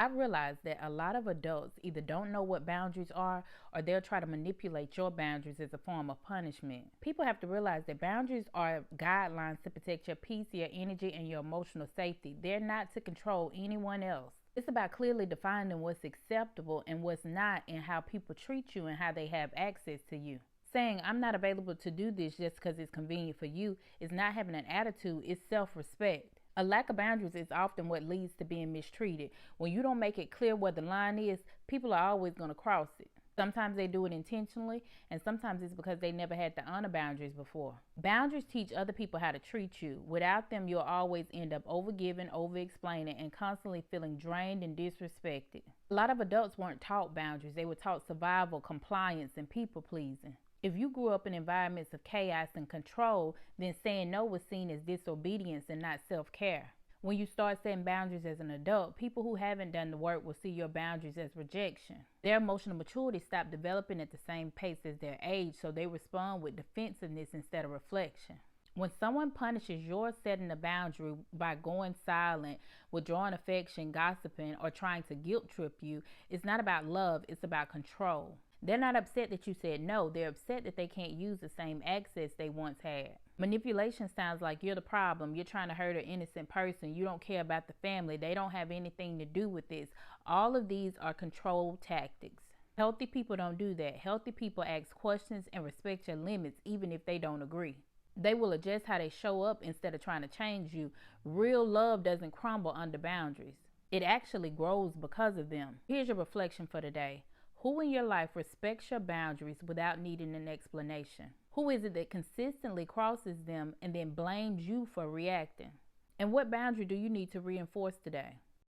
I've realized that a lot of adults either don't know what boundaries are or they'll try to manipulate your boundaries as a form of punishment. People have to realize that boundaries are guidelines to protect your peace, your energy, and your emotional safety. They're not to control anyone else. It's about clearly defining what's acceptable and what's not, and how people treat you and how they have access to you. Saying, I'm not available to do this just because it's convenient for you, is not having an attitude, it's self respect. A lack of boundaries is often what leads to being mistreated. When you don't make it clear where the line is, people are always going to cross it. Sometimes they do it intentionally, and sometimes it's because they never had to honor boundaries before. Boundaries teach other people how to treat you. Without them, you'll always end up overgiving, over-explaining, and constantly feeling drained and disrespected. A lot of adults weren't taught boundaries. They were taught survival, compliance, and people-pleasing. If you grew up in environments of chaos and control, then saying no was seen as disobedience and not self-care. When you start setting boundaries as an adult, people who haven't done the work will see your boundaries as rejection. Their emotional maturity stopped developing at the same pace as their age, so they respond with defensiveness instead of reflection. When someone punishes your setting a boundary by going silent, withdrawing affection, gossiping, or trying to guilt trip you, it's not about love, it's about control. They're not upset that you said no. They're upset that they can't use the same access they once had. Manipulation sounds like you're the problem. You're trying to hurt an innocent person. You don't care about the family. They don't have anything to do with this. All of these are control tactics. Healthy people don't do that. Healthy people ask questions and respect your limits even if they don't agree. They will adjust how they show up instead of trying to change you. Real love doesn't crumble under boundaries. It actually grows because of them. Here's your reflection for today. Who in your life respects your boundaries without needing an explanation? Who is it that consistently crosses them and then blames you for reacting? And what boundary do you need to reinforce today?